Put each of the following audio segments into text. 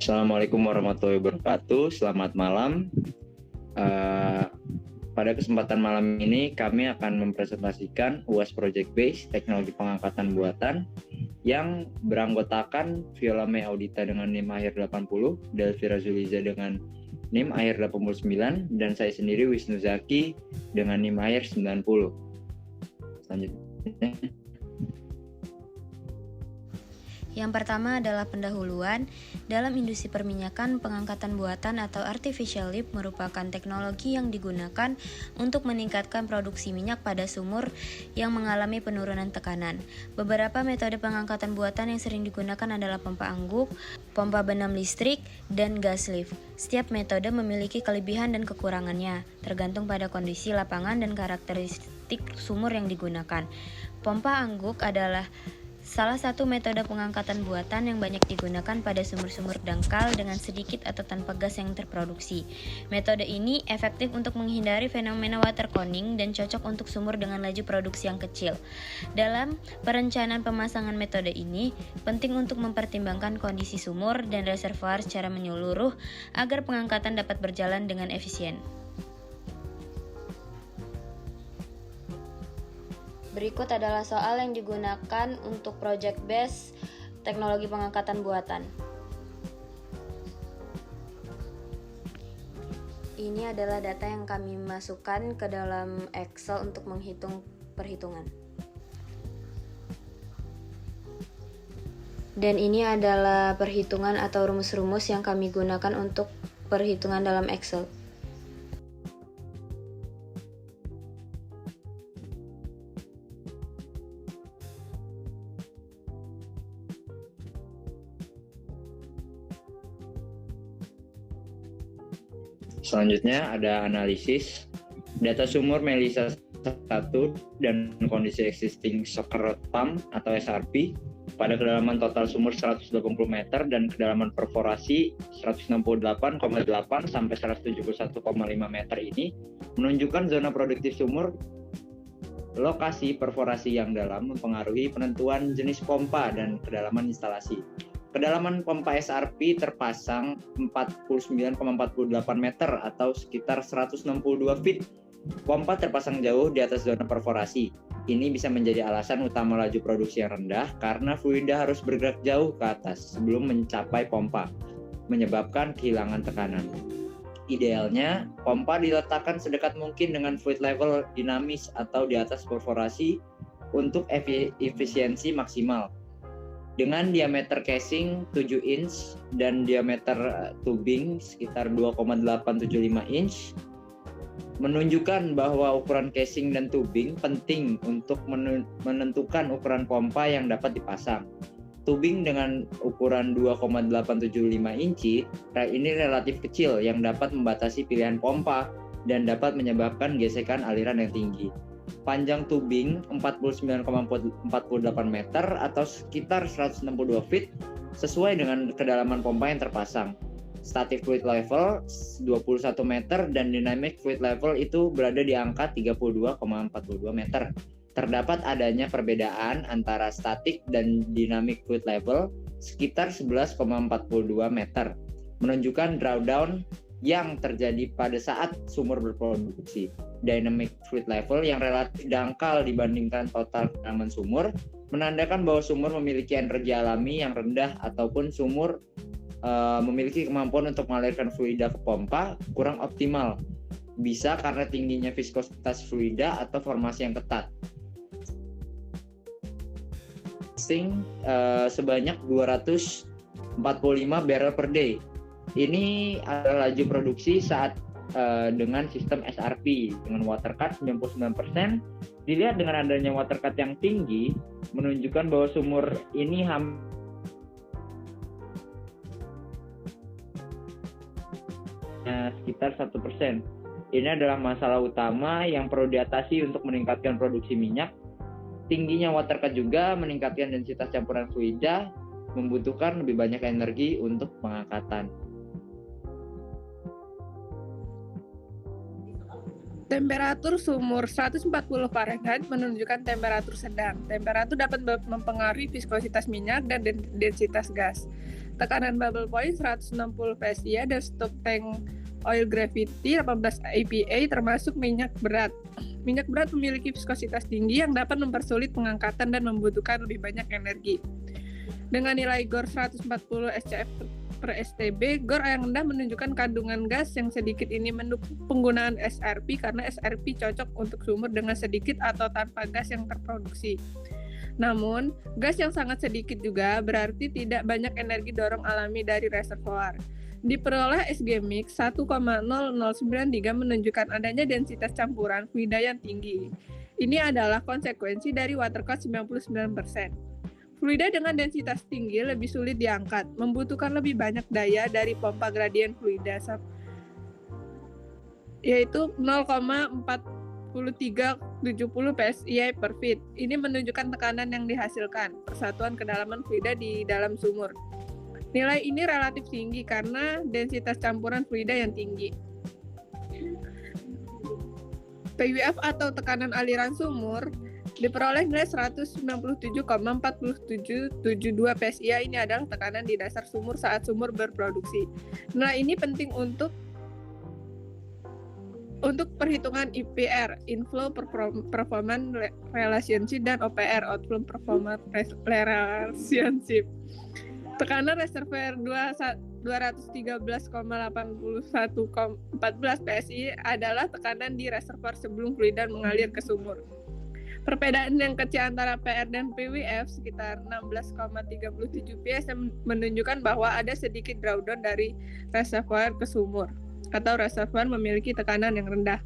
Assalamualaikum warahmatullahi wabarakatuh. Selamat malam. Eh, Pada kesempatan malam ini kami akan mempresentasikan UAS Project Base Teknologi Pengangkatan Buatan yang beranggotakan Viola May Audita dengan NIM akhir 80, Delvira Zuliza dengan NIM akhir 89, dan saya sendiri Wisnu Zaki dengan NIM akhir 90. Selanjutnya. Yang pertama adalah pendahuluan. Dalam industri perminyakan, pengangkatan buatan atau artificial lift merupakan teknologi yang digunakan untuk meningkatkan produksi minyak pada sumur yang mengalami penurunan tekanan. Beberapa metode pengangkatan buatan yang sering digunakan adalah pompa angguk, pompa benam listrik, dan gas lift. Setiap metode memiliki kelebihan dan kekurangannya, tergantung pada kondisi lapangan dan karakteristik sumur yang digunakan. Pompa angguk adalah salah satu metode pengangkatan buatan yang banyak digunakan pada sumur-sumur dangkal dengan sedikit atau tanpa gas yang terproduksi. Metode ini efektif untuk menghindari fenomena water conning dan cocok untuk sumur dengan laju produksi yang kecil. Dalam perencanaan pemasangan metode ini, penting untuk mempertimbangkan kondisi sumur dan reservoir secara menyeluruh agar pengangkatan dapat berjalan dengan efisien. Berikut adalah soal yang digunakan untuk project base teknologi pengangkatan buatan. Ini adalah data yang kami masukkan ke dalam Excel untuk menghitung perhitungan. Dan ini adalah perhitungan atau rumus-rumus yang kami gunakan untuk perhitungan dalam Excel. Selanjutnya ada analisis data sumur Melisa 1 dan kondisi existing socket pump atau SRP pada kedalaman total sumur 180 meter dan kedalaman perforasi 168,8 sampai 171,5 meter ini menunjukkan zona produktif sumur. Lokasi perforasi yang dalam mempengaruhi penentuan jenis pompa dan kedalaman instalasi. Kedalaman pompa SRP terpasang 49,48 meter atau sekitar 162 feet. Pompa terpasang jauh di atas zona perforasi. Ini bisa menjadi alasan utama laju produksi yang rendah karena fluida harus bergerak jauh ke atas sebelum mencapai pompa, menyebabkan kehilangan tekanan. Idealnya, pompa diletakkan sedekat mungkin dengan fluid level dinamis atau di atas perforasi untuk efisiensi maksimal. Dengan diameter casing 7 inch dan diameter tubing sekitar 2,875 inch, menunjukkan bahwa ukuran casing dan tubing penting untuk menentukan ukuran pompa yang dapat dipasang. Tubing dengan ukuran 2,875 inci ini relatif kecil yang dapat membatasi pilihan pompa dan dapat menyebabkan gesekan aliran yang tinggi. Panjang tubing 49,48 meter atau sekitar 162 feet sesuai dengan kedalaman pompa yang terpasang. Static fluid level 21 meter dan dynamic fluid level itu berada di angka 32,42 meter. Terdapat adanya perbedaan antara static dan dynamic fluid level sekitar 11,42 meter, menunjukkan drawdown yang terjadi pada saat sumur berproduksi. Dynamic fluid level yang relatif dangkal dibandingkan total kedalaman sumur menandakan bahwa sumur memiliki energi alami yang rendah ataupun sumur memiliki kemampuan untuk mengalirkan fluida ke pompa kurang optimal. Bisa karena tingginya viskositas fluida atau formasi yang ketat. Sebanyak 245 barrel per day. Ini adalah laju produksi saat dengan sistem SRP dengan water cut 99%. Dilihat dengan adanya water cut yang tinggi menunjukkan bahwa sumur ini sekitar 1%. Ini adalah masalah utama yang perlu diatasi untuk meningkatkan produksi minyak. Tingginya water cut juga meningkatkan densitas campuran fluida, membutuhkan lebih banyak energi untuk pengangkatan. Temperatur sumur 140 Fahrenheit menunjukkan temperatur sedang. Temperatur dapat mempengaruhi viskositas minyak dan densitas gas. tekanan bubble point 160 PSI, dan stop tank oil gravity 18 APA termasuk minyak berat. Minyak berat memiliki viskositas tinggi yang dapat mempersulit pengangkatan dan membutuhkan lebih banyak energi. Dengan nilai GOR 140 SCF per STB, GOR yang rendah menunjukkan kandungan gas yang sedikit ini mendukung penggunaan SRP karena SRP cocok untuk sumur dengan sedikit atau tanpa gas yang terproduksi. Namun, gas yang sangat sedikit juga berarti tidak banyak energi dorong alami dari reservoir. Diperoleh SG Mix 1,0093 menunjukkan adanya densitas campuran fluida yang tinggi. Ini adalah konsekuensi dari water cut 99%. Fluida dengan densitas tinggi lebih sulit diangkat, membutuhkan lebih banyak daya dari pompa gradien fluida, yaitu 0,4370 PSI per feet. Ini menunjukkan tekanan yang dihasilkan, persatuan kedalaman fluida di dalam sumur. Nilai ini relatif tinggi karena densitas campuran fluida yang tinggi. PUF atau tekanan aliran sumur diperoleh nilai 197,4772 PSI. Ini adalah tekanan di dasar sumur saat sumur berproduksi. Nilai ini penting untuk perhitungan IPR, Inflow Performance Relationship, dan OPR, Outflow Performance Relationship. Tekanan reservoir 213,81,14 PSI adalah tekanan di reservoir sebelum fluida mengalir ke sumur. Perbedaan yang kecil antara PR dan PWF sekitar 16,37 PSI menunjukkan bahwa ada sedikit drawdown dari reservoir ke sumur, atau reservoir memiliki tekanan yang rendah.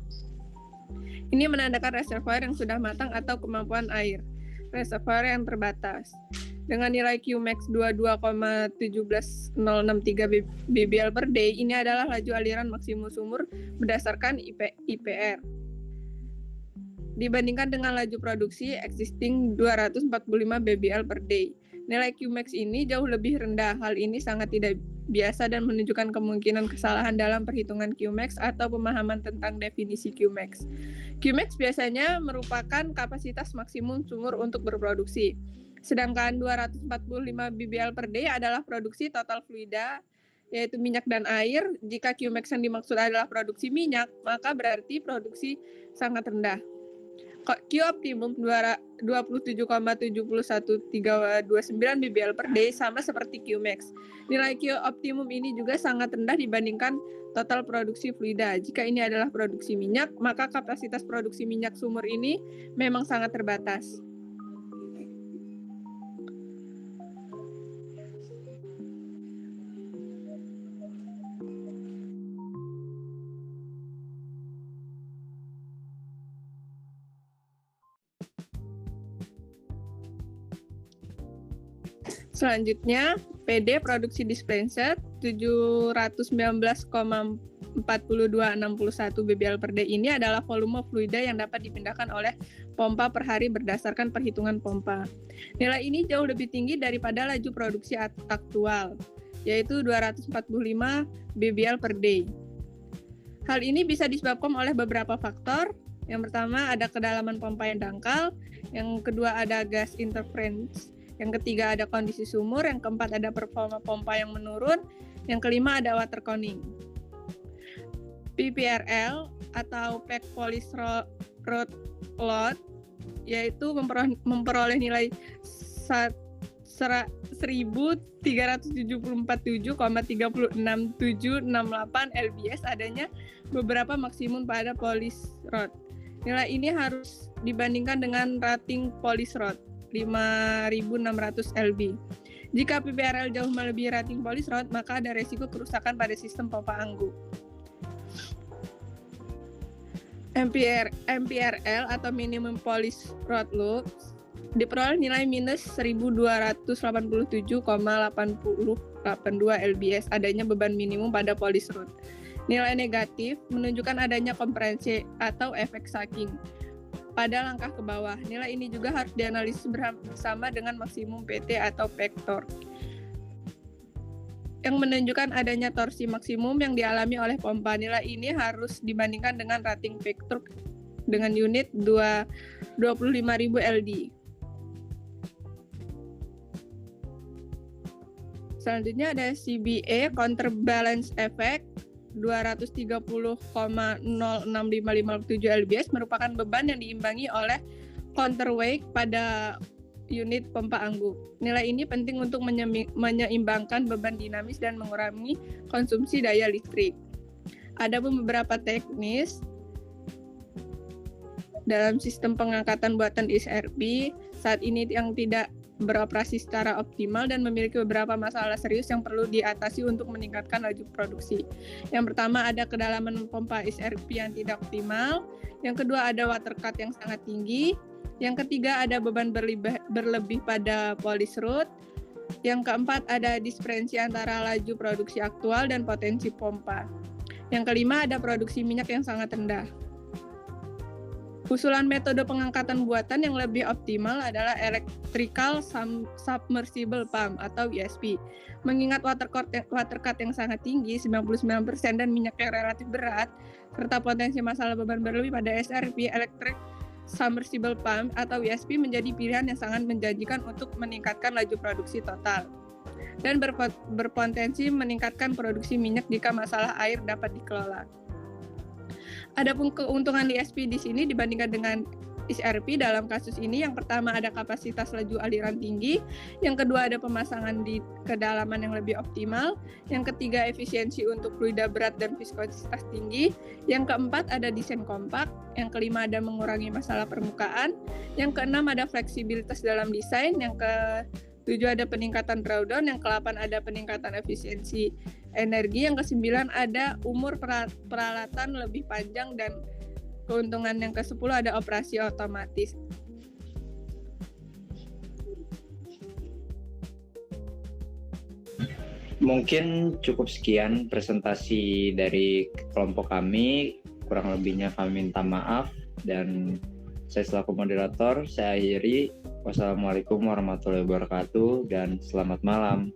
Ini menandakan reservoir yang sudah matang atau kemampuan air, reservoir yang terbatas. Dengan nilai Qmax 22,17063 BBL per day, ini adalah laju aliran maksimum sumur berdasarkan IPR. Dibandingkan dengan laju produksi existing 245 BBL per day. Nilai Qmax ini jauh lebih rendah. Hal ini sangat tidak biasa dan menunjukkan kemungkinan kesalahan dalam perhitungan Qmax atau pemahaman tentang definisi Qmax. Qmax biasanya merupakan kapasitas maksimum sumur untuk berproduksi. Sedangkan 245 BBL per day adalah produksi total fluida, yaitu minyak dan air. Jika Qmax yang dimaksud adalah produksi minyak, maka berarti produksi sangat rendah. Q optimum 27,71329 BBL per day sama seperti Qmax. Nilai Q optimum ini juga sangat rendah dibandingkan total produksi fluida. Jika ini adalah produksi minyak, maka kapasitas produksi minyak sumur ini memang sangat terbatas. Selanjutnya, PD produksi dispenser 719,4261 BBL per day ini adalah volume fluida yang dapat dipindahkan oleh pompa per hari berdasarkan perhitungan pompa. Nilai ini jauh lebih tinggi daripada laju produksi aktual, yaitu 245 BBL per day. Hal ini bisa disebabkan oleh beberapa faktor. Yang pertama ada kedalaman pompa yang dangkal, yang kedua ada gas interference, yang ketiga ada kondisi sumur, yang keempat ada performa pompa yang menurun, yang kelima ada water coning. PPRL atau Pack Polish Road Load yaitu memperoleh nilai 1.374,36,768 lbs adanya beberapa maksimum pada polish rod. Nilai ini harus dibandingkan dengan rating polish rod 5.600 lb. Jika PPRL jauh melebihi rating polish rod, maka ada resiko kerusakan pada sistem pompa anggu. MPRL atau minimum polish rod loop diperoleh nilai minus 1.287,8082 lbs adanya beban minimum pada polish rod. Nilai negatif menunjukkan adanya kompresi atau efek sagging pada langkah ke bawah. Nilai ini juga harus dianalisis bersama dengan maksimum PT atau peak torque yang menunjukkan adanya torsi maksimum yang dialami oleh pompa. Nilai ini harus dibandingkan dengan rating peak torque dengan unit 25.000 LD. Selanjutnya ada CBA, counterbalance effect 230,06557 lbs merupakan beban yang diimbangi oleh counterweight pada unit pompa angguk. Nilai ini penting untuk menyeimbangkan beban dinamis dan mengurangi konsumsi daya listrik. Ada beberapa teknis dalam sistem pengangkatan buatan SRP saat ini yang tidak beroperasi secara optimal dan memiliki beberapa masalah serius yang perlu diatasi untuk meningkatkan laju produksi. Yang pertama ada kedalaman pompa SRP yang tidak optimal. Yang kedua ada water cut yang sangat tinggi. Yang ketiga ada beban berlebih pada polish rod. Yang keempat ada disparansi antara laju produksi aktual dan potensi pompa. Yang kelima ada produksi minyak yang sangat rendah. Usulan metode pengangkatan buatan yang lebih optimal adalah Electrical Submersible Pump atau ESP. Mengingat water cut yang sangat tinggi, 99% dan minyak yang relatif berat, serta potensi masalah beban berlebih pada SRP, Electric Submersible Pump atau ESP menjadi pilihan yang sangat menjanjikan untuk meningkatkan laju produksi total dan berpotensi meningkatkan produksi minyak jika masalah air dapat dikelola. Adapun keuntungan ESP di sini dibandingkan dengan SRP dalam kasus ini, yang pertama ada kapasitas laju aliran tinggi, yang kedua ada pemasangan di kedalaman yang lebih optimal, yang ketiga efisiensi untuk fluida berat dan viskositas tinggi, yang keempat ada desain kompak, yang kelima ada mengurangi masalah permukaan, yang keenam ada fleksibilitas dalam desain, yang ketujuh ada peningkatan drawdown, yang ke-8 ada peningkatan efisiensi energi, yang ke-9 ada umur peralatan lebih panjang, dan keuntungan yang ke-10 ada operasi otomatis. Mungkin cukup sekian presentasi dari kelompok kami, kurang lebihnya kami minta maaf, dan saya selaku moderator, saya akhiri. Wassalamualaikum warahmatullahi wabarakatuh dan selamat malam.